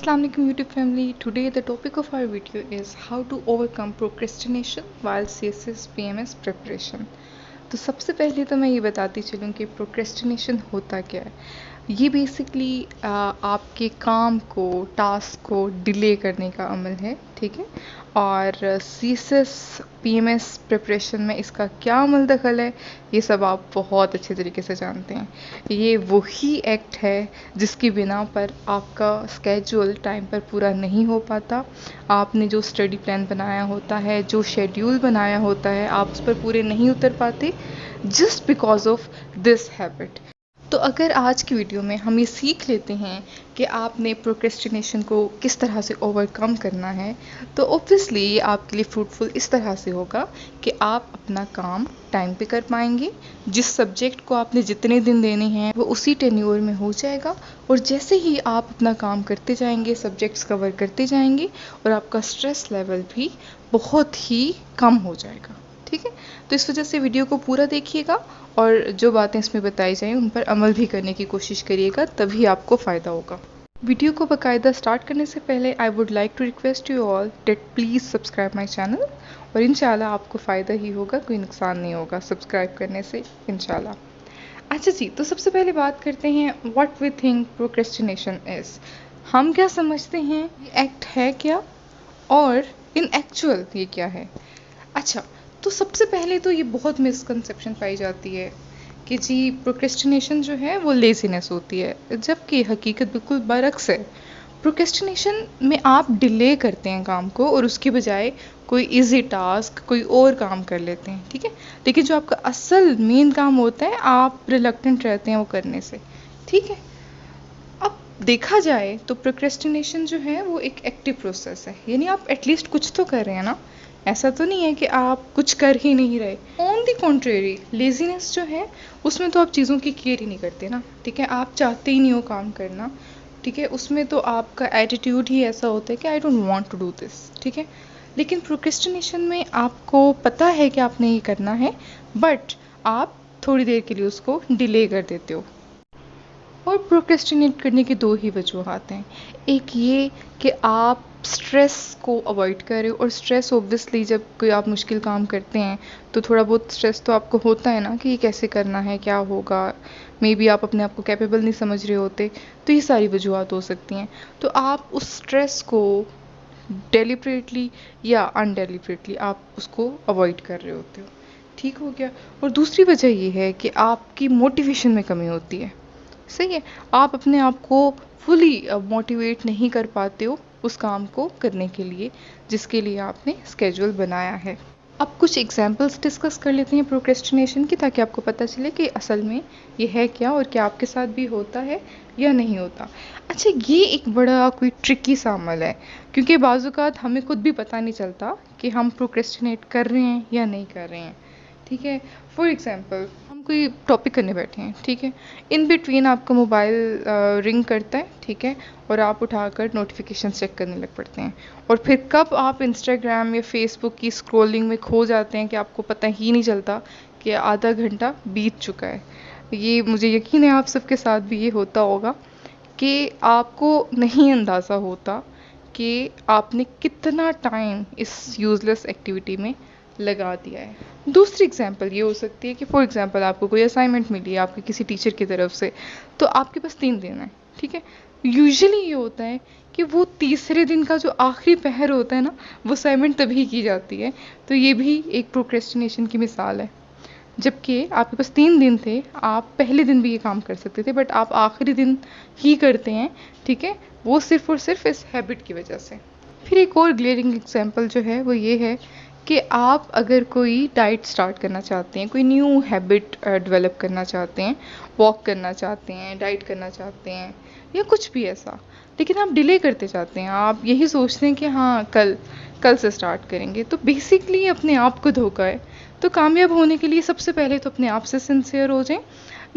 Assalamu alaikum YouTube family. Today the topic of our video is how to overcome procrastination while CSS PMS preparation. तो सबसे पहले तो मैं ये बताती चलूँ कि प्रोक्रेस्टिनेशन होता क्या है। ये बेसिकली आपके काम को, टास्क को डिले करने का अमल है, ठीक है। और CSS PMS प्रिपरेशन में इसका क्या अमल दखल है, ये सब आप बहुत अच्छे तरीके से जानते हैं। ये वही एक्ट है जिसकी बिना पर आपका स्केड्यूल टाइम पर पूरा नहीं हो पाता। आपने जो स्टडी प्लान बनाया होता है, जो शेड्यूल बनाया होता है, आप उस पर पूरे नहीं उतर पाते just because of this habit. तो अगर आज की वीडियो में हम ये सीख लेते हैं कि आपने प्रोक्रेस्टिनेशन को किस तरह से ओवरकम करना है, तो ऑब्वियसली ये आपके लिए फ्रूटफुल इस तरह से होगा कि आप अपना काम टाइम पे कर पाएंगे। जिस सब्जेक्ट को आपने जितने दिन देने हैं वो उसी टेन्योर में हो जाएगा, और जैसे ही आप अपना काम करते जाएंगे, सब्जेक्ट्स कवर करते जाएंगे, और आपका स्ट्रेस लेवल भी बहुत ही कम हो जाएगा, ठीक है। तो इस वजह से वीडियो को पूरा देखिएगा और जो बातें इसमें बताई जाएं उन पर अमल भी करने की कोशिश करिएगा, तभी आपको फ़ायदा होगा। वीडियो को बाकायदा स्टार्ट करने से पहले I would like to request you all that please subscribe my channel, और इंशाल्लाह आपको फ़ायदा ही होगा, कोई नुकसान नहीं होगा सब्सक्राइब करने से इंशाल्लाह। अच्छा जी, तो सबसे पहले बात करते हैं what we think procrastination is. हम क्या समझते हैं, ये एक्ट है क्या, और इन एक्चुअल ये क्या है। अच्छा, तो सबसे पहले तो ये बहुत मिसकंसेप्शन पाई जाती है कि जी प्रोक्रेस्टिनेशन जो है वो लेज़ीनेस होती है, जबकि हकीकत बिल्कुल बरक्स है। प्रोक्रेस्टिनेशन में आप डिले करते हैं काम को और उसके बजाय कोई इजी टास्क, कोई और काम कर लेते हैं, ठीक है। लेकिन जो आपका असल मेन काम होता है आप रिलक्टेंट रहते हैं वो करने से, ठीक है। अब देखा जाए तो प्रोक्रेस्टिनेशन जो है वो एक एक्टिव प्रोसेस है, यानी आप एटलीस्ट कुछ तो कर रहे हैं ना। ऐसा तो नहीं है कि आप कुछ कर ही नहीं रहे। ऑन दी कॉन्ट्रेरी लेजीनेस जो है उसमें तो आप चीज़ों की केयर ही नहीं करते ना, ठीक है। आप चाहते ही नहीं हो काम करना, ठीक है। उसमें तो आपका एटीट्यूड ही ऐसा होता है कि I don't want to do this, ठीक है। लेकिन प्रोक्रेस्टिनेशन में आपको पता है कि आपने ये करना है, बट आप थोड़ी देर के लिए उसको डिले कर देते हो। और प्रोक्रेस्टिनेट करने की दो ही वजूहत हैं। एक ये कि आप स्ट्रेस को अवॉइड करें, और स्ट्रेस ऑब्वियसली जब कोई आप मुश्किल काम करते हैं तो थोड़ा बहुत स्ट्रेस तो आपको होता है ना कि ये कैसे करना है, क्या होगा, मे बी आप अपने आप को कैपेबल नहीं समझ रहे होते, तो ये सारी वजूहत हो सकती हैं। तो आप उस स्ट्रेस को डेलिबरेटली या अनडेलिबरेटली आप उसको अवॉइड कर रहे होते हो, ठीक हो गया। और दूसरी वजह ये है कि आपकी मोटिवेशन में कमी होती है, सही है। आप अपने आप को फुली मोटिवेट नहीं कर पाते हो उस काम को करने के लिए जिसके लिए आपने स्केड्यूल बनाया है। अब कुछ एग्जांपल्स डिस्कस कर लेते हैं प्रोक्रेस्टिनेशन की, ताकि आपको पता चले कि असल में ये है क्या और क्या आपके साथ भी होता है या नहीं होता। अच्छा, ये एक बड़ा कोई ट्रिकी सा अमल है, क्योंकि बाज़-औक़ात हमें खुद भी पता नहीं चलता कि हम प्रोक्रेस्टिनेट कर रहे हैं या नहीं कर रहे हैं, ठीक है। फॉर एग्जांपल हम कोई टॉपिक करने बैठे हैं, ठीक है। इन बिटवीन आपका मोबाइल रिंग करता है, ठीक है, और आप उठाकर नोटिफिकेशन चेक करने लग पड़ते हैं, और फिर कब आप इंस्टाग्राम या फेसबुक की स्क्रॉलिंग में खो जाते हैं कि आपको पता ही नहीं चलता कि आधा घंटा बीत चुका है। ये मुझे यकीन है आप सबके साथ भी ये होता होगा कि आपको नहीं अंदाज़ा होता कि आपने कितना टाइम इस यूज़लेस एक्टिविटी में लगा दिया है। दूसरी एग्जांपल ये हो सकती है कि फॉर एग्जांपल आपको कोई असाइनमेंट मिली है आपके किसी टीचर की तरफ से, तो आपके पास 3 दिन है, ठीक है। यूजुअली ये होता है कि वो तीसरे दिन का जो आखिरी पहर होता है ना, वो असाइनमेंट तभी की जाती है। तो ये भी एक प्रोक्रेस्टिनेशन की मिसाल है। जबकि आपके पास 3 दिन थे, आप पहले दिन भी ये काम कर सकते थे, बट आप आखिरी दिन ही करते हैं, ठीक है। वो सिर्फ़ और सिर्फ इस हैबिट की वजह से। फिर एक और ग्लेयरिंग एग्जांपल जो है वो ये है कि आप अगर कोई डाइट स्टार्ट करना चाहते हैं, कोई न्यू हैबिट डेवलप करना चाहते हैं, वॉक करना चाहते हैं, डाइट करना चाहते हैं, या कुछ भी ऐसा, लेकिन आप डिले करते जाते हैं। आप यही सोचते हैं कि हाँ कल से स्टार्ट करेंगे, तो बेसिकली अपने आप को धोखा है। तो कामयाब होने के लिए सबसे पहले तो अपने आप से सिंसियर हो जाएं,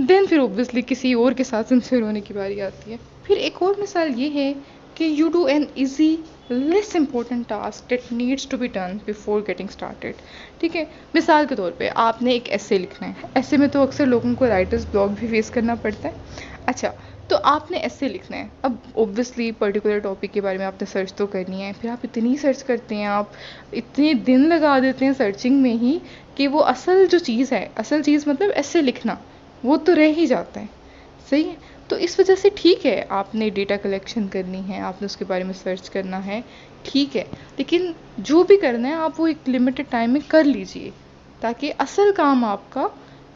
देन फिर ऑब्वियसली किसी और के साथ सिंसियर होने की बारी आती है। फिर एक और मिसाल ये है कि you do an easy less important task that needs to be done before getting started, ठीक है। मिसाल के तौर पे आपने एक ऐसे लिखना है, ऐसे में तो अक्सर लोगों को राइटर्स ब्लॉक भी फेस करना पड़ता है। अच्छा, तो आपने ऐसे लिखना है। अब ऑब्वियसली पर्टिकुलर टॉपिक के बारे में आपने सर्च तो करनी है, फिर आप इतनी सर्च करते हैं, आप इतने दिन लगा देते हैं सर्चिंग में ही कि वो असल जो चीज़ है, असल चीज़ मतलब ऐसे लिखना, वो तो रह ही जाता है। सही है। तो इस वजह से ठीक है, आपने डेटा कलेक्शन करनी है, आपने उसके बारे में सर्च करना है, ठीक है, लेकिन जो भी करना है आप वो एक लिमिटेड टाइम में कर लीजिए, ताकि असल काम आपका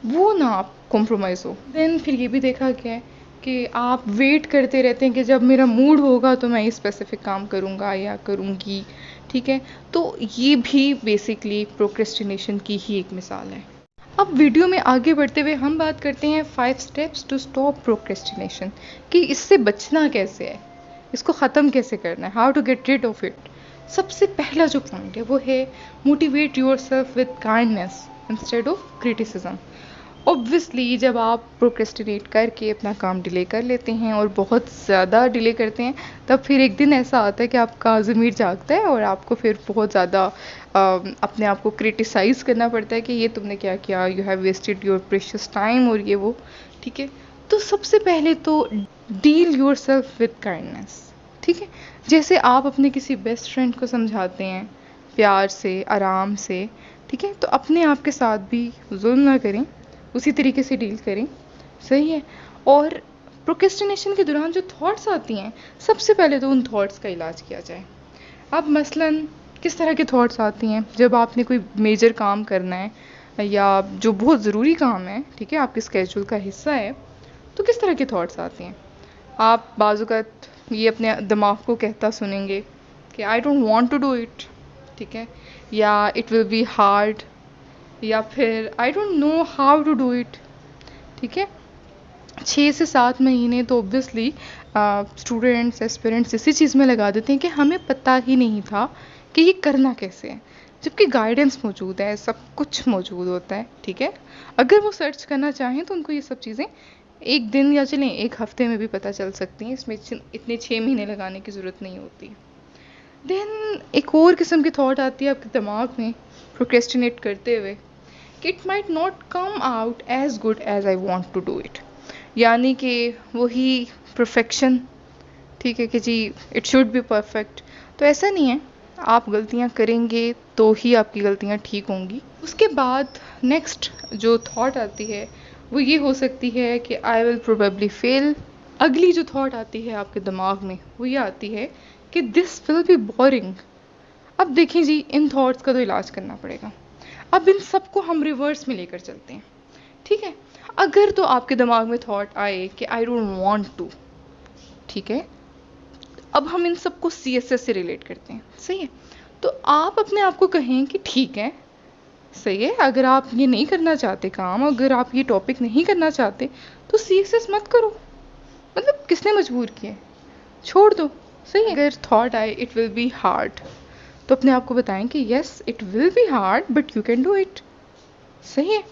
वो ना आप कॉम्प्रोमाइज़ हो। देन फिर ये भी देखा गया है कि आप वेट करते रहते हैं कि जब मेरा मूड होगा तो मैं ये स्पेसिफिक काम करूँगा या करूँगी, ठीक है। तो ये भी बेसिकली प्रोक्रेस्टिनेशन की ही एक मिसाल है। अब वीडियो में आगे बढ़ते हुए हम बात करते हैं 5 स्टेप्स टू स्टॉप प्रोक्रेस्टिनेशन, कि इससे बचना कैसे है, इसको ख़त्म कैसे करना है, how to get rid of it. सबसे पहला जो पॉइंट है वो है motivate yourself with kindness instead of criticism. Obviously जब आप प्रोक्रेस्टिनेट करके अपना काम डिले कर लेते हैं और बहुत ज़्यादा डिले करते हैं, तब फिर एक दिन ऐसा आता है कि आपका ज़मीर जागता है और आपको फिर बहुत ज़्यादा अपने आप को क्रिटिसाइज़ करना पड़ता है कि ये तुमने क्या किया, you have wasted your precious time और ये वो, ठीक है। तो सबसे पहले तो deal yourself with kindness, ठीक है। जैसे आप अपने किसी बेस्ट फ्रेंड को समझाते हैं प्यार से, आराम से, ठीक है, तो अपने आप के साथ भी जुल्म ना करें, उसी तरीके से डील करें। सही है। और प्रोक्रेस्टिनेशन के दौरान जो थॉट्स आती हैं, सबसे पहले तो उन थॉट्स का इलाज किया जाए। अब मसलन किस तरह के थॉट्स आती हैं, जब आपने कोई मेजर काम करना है या जो बहुत ज़रूरी काम है, ठीक है, आपके स्केड्यूल का हिस्सा है, तो किस तरह के थॉट्स आती हैं। आप बाज़-औक़ात ये अपने दिमाग को कहता सुनेंगे कि I don't want to do it, ठीक है, या इट विल बी हार्ड, या फिर I don't know how to do it, ठीक है। 6 से 7 महीने तो ऑब्वियसली स्टूडेंट्स, एस्पिरेंट्स इसी चीज़ में लगा देते हैं कि हमें पता ही नहीं था कि ये करना कैसे है, जबकि गाइडेंस मौजूद है, सब कुछ मौजूद होता है, ठीक है। अगर वो सर्च करना चाहें तो उनको ये सब चीज़ें एक दिन या चलें एक हफ्ते में भी पता चल सकती हैं, इसमें इतने 6 महीने लगाने की ज़रूरत नहीं होती। देन एक और किस्म की थॉट आती है आपके दिमाग में प्रोक्रेस्टिनेट करते हुए कि it might not come out as good as I want to do it, यानी कि वही परफेक्शन, ठीक है, कि जी इट शुड बी परफेक्ट। तो ऐसा नहीं है, आप गलतियां करेंगे तो ही आपकी गलतियां ठीक होंगी। उसके बाद नेक्स्ट जो थॉट आती है वो ये हो सकती है कि आई विल प्रोबेबली फेल। अगली जो थॉट आती है आपके दिमाग में वो ये आती है कि दिस विल बी बोरिंग। अब देखें जी, इन थॉट्स का तो इलाज करना पड़ेगा। अब इन सबको हम रिवर्स में लेकर चलते हैं, ठीक है। अगर तो आपके दिमाग में थॉट आए कि आई डोंट वांट टू, ठीक है, अब हम इन सबको CSS से रिलेट करते हैं, सही है। तो आप अपने आप को कहें कि ठीक है, सही है, अगर आप ये नहीं करना चाहते काम, अगर आप ये टॉपिक नहीं करना चाहते तो CSS मत करो, मतलब किसने मजबूर किया, छोड़ दो, सही है। अगर थॉट आए इट विल बी हार्ड, तो अपने आप को बताएं कि yes it will be hard but you can do it, सही है,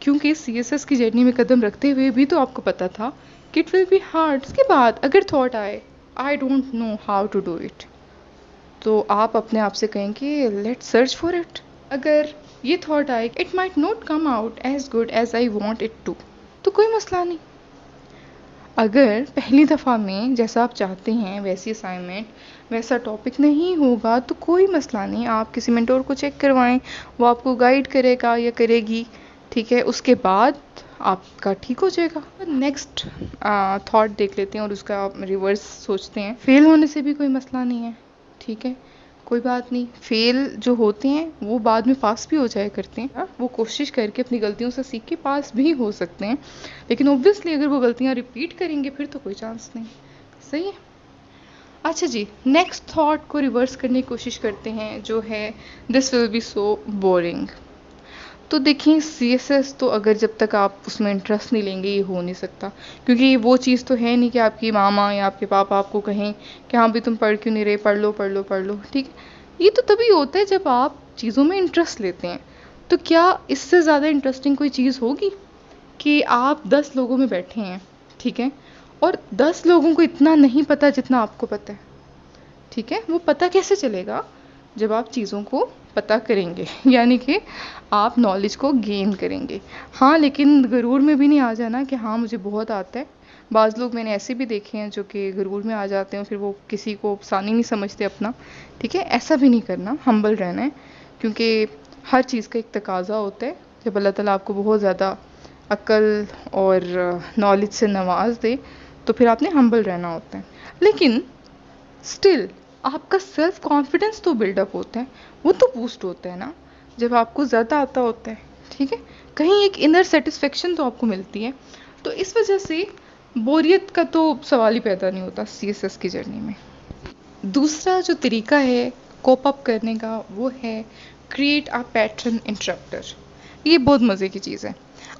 क्योंकि CSS की जर्नी में कदम रखते हुए भी तो आपको पता था कि इट विल बी हार्ड। उसके बाद अगर थॉट आए I don't know how to do it, तो आप अपने आप से कहें कि लेट्स सर्च फॉर इट। अगर ये थॉट आए it might not come out as good as I want it to, तो कोई मसला नहीं। अगर पहली दफ़ा में जैसा आप चाहते हैं वैसी असाइनमेंट, वैसा टॉपिक नहीं होगा तो कोई मसला नहीं, आप किसी मेंटोर को चेक करवाएं, वो आपको गाइड करेगा या करेगी, ठीक है। उसके बाद आपका ठीक हो जाएगा। नेक्स्ट थॉट देख लेते हैं और उसका रिवर्स सोचते हैं। फेल होने से भी कोई मसला नहीं है, ठीक है, कोई बात नहीं। फेल जो होते हैं वो बाद में पास भी हो जाया करते हैं, वो कोशिश करके अपनी गलतियों से सीख के पास भी हो सकते हैं, लेकिन ऑब्वियसली अगर वो गलतियां रिपीट करेंगे फिर तो कोई चांस नहीं, सही है। अच्छा जी, नेक्स्ट थॉट को रिवर्स करने की कोशिश करते हैं, जो है this will be so boring. तो देखिए CSS तो अगर जब तक आप उसमें इंटरेस्ट नहीं लेंगे ये हो नहीं सकता, क्योंकि वो चीज़ तो है नहीं कि आपकी मामा या आपके पापा आपको कहें कि हाँ भी तुम पढ़ क्यों नहीं रहे, पढ़ लो पढ़ लो पढ़ लो, ठीक है। ये तो तभी होता है जब आप चीज़ों में इंटरेस्ट लेते हैं। तो क्या इससे ज़्यादा इंटरेस्टिंग कोई चीज़ होगी कि आप 10 लोगों में बैठे हैं, ठीक है, और 10 लोगों को इतना नहीं पता जितना आपको पता है, ठीक है। वो पता कैसे चलेगा, जब आप चीज़ों को पता करेंगे, यानी कि आप नॉलेज को गेन करेंगे। हाँ, लेकिन गरूर में भी नहीं आ जाना कि हाँ मुझे बहुत आता है, बाज़ लोग मैंने ऐसे भी देखे हैं जो कि गुरूर में आ जाते हैं, फिर वो किसी को सानी नहीं समझते अपना, ठीक है। ऐसा भी नहीं करना, हम्बल रहना है, क्योंकि हर चीज़ का एक तकाज़ा होता है। जब अल्लाह ताला आपको बहुत ज़्यादा अक्ल और नॉलेज से नवाज दे तो फिर आपने हम्बल रहना होता है। लेकिन स्टिल आपका सेल्फ कॉन्फिडेंस तो बिल्डअप होता है, वो तो बूस्ट होता है ना जब आपको ज़्यादा आता होता है, ठीक है। कहीं एक इनर सेटिस्फेक्शन तो आपको मिलती है। तो इस वजह से बोरियत का तो सवाल ही पैदा नहीं होता सीएसएस की जर्नी में। दूसरा जो तरीका है कोप अप करने का वो है क्रिएट अ पैटर्न इंटरप्टर। ये बहुत मज़े की चीज़ है।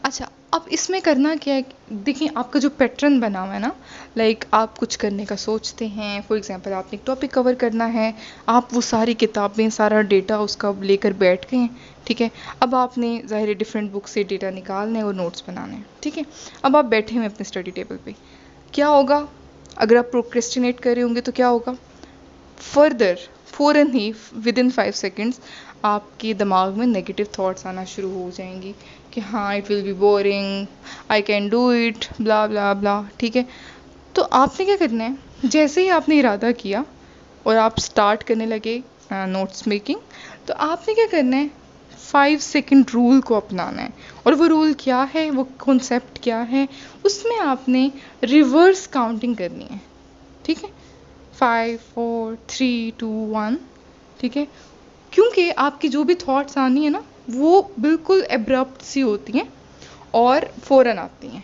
अच्छा, अब इसमें करना क्या है, देखिए आपका जो पैटर्न बना हुआ है ना, लाइक आप कुछ करने का सोचते हैं, फॉर एग्जांपल आपने एक टॉपिक कवर करना है, आप वो सारी किताबें सारा डेटा उसका लेकर बैठ गए हैं, ठीक है। अब आपने ज़ाहिर डिफरेंट बुक से डेटा निकालने और नोट्स बनाने हैं, ठीक है। अब आप बैठे हुए अपने स्टडी टेबल पे, क्या होगा अगर आप प्रोक्रेस्टिनेट कर रहे होंगे तो क्या होगा, फर्दर फ़ौरन ही विद इन 5 सेकेंड्स आपके दिमाग में नेगेटिव थॉट्स आना शुरू हो जाएंगी कि हाँ it will be boring, I can do it, blah blah blah, ठीक है। तो आपने क्या करना है, जैसे ही आपने इरादा किया और आप स्टार्ट करने लगे नोट्स मेकिंग, तो आपने क्या करना है, 5 सेकेंड रूल को अपनाना है। और वो रूल क्या है, वो कॉन्सेप्ट क्या है, उसमें आपने रिवर्स काउंटिंग करनी है, ठीक है। 5 4 3 2 1, ठीक है। क्योंकि आपकी जो भी थॉट्स आनी है ना वो बिल्कुल एब्रप्ट सी होती हैं और फ़ौरन आती हैं,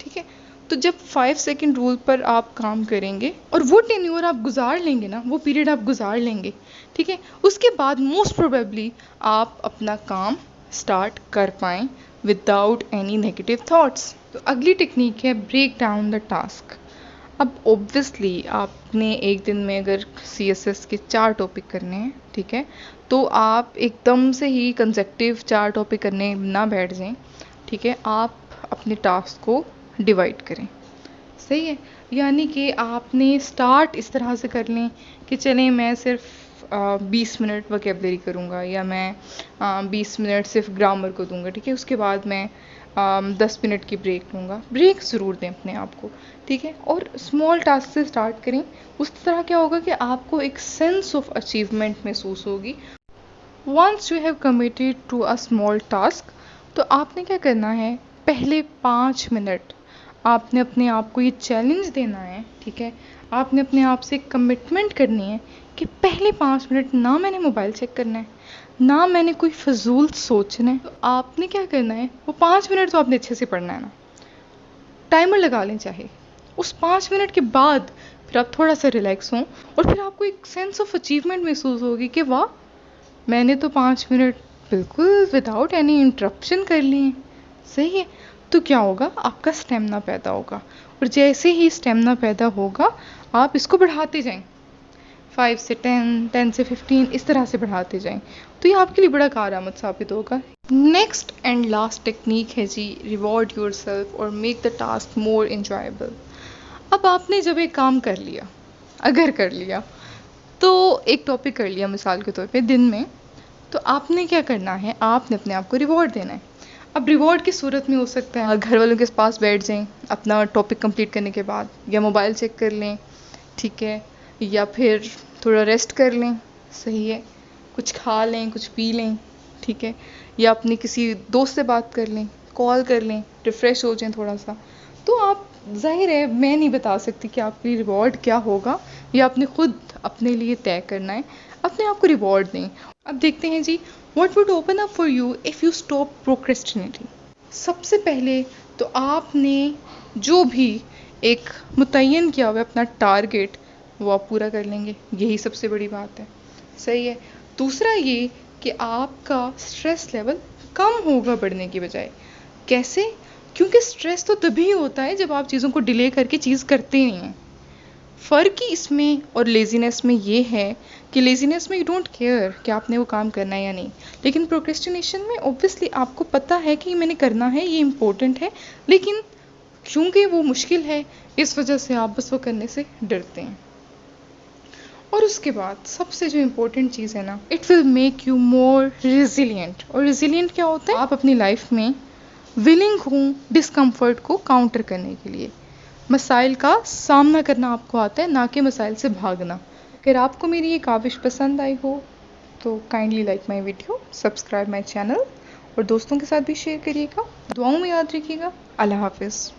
ठीक है। तो जब 5 सेकेंड रूल पर आप काम करेंगे और वो टेन्योर आप गुजार लेंगे ना, वो पीरियड आप गुजार लेंगे, ठीक है, उसके बाद मोस्ट प्रोबेबली आप अपना काम स्टार्ट कर पाएँ विदाउट एनी नेगेटिव थॉट्स। तो अगली टेक्निक है ब्रेक डाउन द टास्क। अब ऑब्वियसली आपने एक दिन में अगर सीएसएस के 4 टॉपिक करने हैं, ठीक है, तो आप एकदम से ही कंसेक्टिव 4 टॉपिक करने ना बैठ जाएं, ठीक है। आप अपने टास्क को डिवाइड करें, सही है। यानी कि आपने स्टार्ट इस तरह से कर लें कि चलें मैं सिर्फ 20 मिनट वोकेबलरी करूँगा, या मैं 20 मिनट सिर्फ ग्रामर को दूंगा, ठीक है। उसके बाद मैं 10 मिनट की ब्रेक लूँगा। ब्रेक ज़रूर दें अपने आप को, ठीक है। और स्मॉल टास्क से स्टार्ट करें, उस तरह क्या होगा कि आपको एक सेंस ऑफ अचीवमेंट महसूस होगी। Once you have committed to a small task, तो आपने क्या करना है, पहले 5 मिनट आपने अपने आप को ये चैलेंज देना है, ठीक है। आपने अपने आप से कमिटमेंट करनी है कि पहले 5 मिनट ना मैंने मोबाइल चेक करना है, ना मैंने कोई फजूल सोचना है। तो आपने क्या करना है, वो 5 मिनट तो आपने अच्छे से पढ़ना है ना, टाइमर लगा लें चाहे। उस 5 मिनट के बाद फिर आप थोड़ा सा रिलैक्स हों और फिर आपको एक सेंस ऑफ अचीवमेंट महसूस होगी कि वाह मैंने तो 5 मिनट बिल्कुल विदाउट एनी इंटरप्शन कर लिए, सही है। तो क्या होगा, आपका स्टेमिना पैदा होगा, और जैसे ही स्टेमिना पैदा होगा आप इसको बढ़ाते जाएं, 5 से 10, 10 से 15, इस तरह से बढ़ाते जाएं। तो ये आपके लिए बड़ा कारआमद साबित होगा। नेक्स्ट एंड लास्ट टेक्निक है जी रिवॉर्ड योरसेल्फ और make the task more enjoyable. अब आपने जब एक काम कर लिया, अगर कर लिया, तो एक टॉपिक कर लिया मिसाल के तौर पे दिन में, तो आपने क्या करना है, आपने अपने आप को रिवॉर्ड देना है। अब रिवॉर्ड की सूरत में हो सकता है घर वालों के पास बैठ जाएं अपना टॉपिक कंप्लीट करने के बाद, या मोबाइल चेक कर लें, ठीक है, या फिर थोड़ा रेस्ट कर लें, सही है, कुछ खा लें, कुछ पी लें, ठीक है, या अपने किसी दोस्त से बात कर लें, कॉल कर लें, रिफ़्रेश हो जाएं थोड़ा सा। तो आप, जाहिर है मैं नहीं बता सकती कि आपकी रिवॉर्ड क्या होगा, ये आपने खुद अपने लिए तय करना है, अपने आप को रिवॉर्ड दें। अब देखते हैं जी what would open up for you if you stop procrastinating. सबसे पहले तो आपने जो भी एक मुतय्यन किया हुआ अपना टारगेट वो आप पूरा कर लेंगे, यही सबसे बड़ी बात है, सही है। दूसरा ये कि आपका स्ट्रेस लेवल कम होगा बढ़ने की बजाय। कैसे, क्योंकि स्ट्रेस तो तभी होता है जब आप चीज़ों को डिले करके चीज़ करते नहीं हैं। फ़र्क ही इसमें और लेज़ीनेस में ये है कि लेज़ीनेस में यू डोंट केयर कि आपने वो काम करना है या नहीं, लेकिन प्रोक्रेस्टिनेशन में ऑब्वियसली आपको पता है कि मैंने करना है, ये इम्पोर्टेंट है, लेकिन क्योंकि वो मुश्किल है इस वजह से आप बस वो करने से डरते हैं। और उसके बाद सबसे जो इम्पोर्टेंट चीज़ है ना, it will make you more resilient. और रेजिलियंट क्या होता है, आप अपनी लाइफ में विलिंग हूँ डिस्कम्फर्ट को काउंटर करने के लिए। मसाइल का सामना करना आपको आता है, ना कि मसाइल से भागना। अगर आपको मेरी ये काविश पसंद आई हो तो kindly like my video, subscribe my channel और दोस्तों के साथ भी शेयर करिएगा। दुआओं में याद रखिएगा। अल्लाह हाफिज़।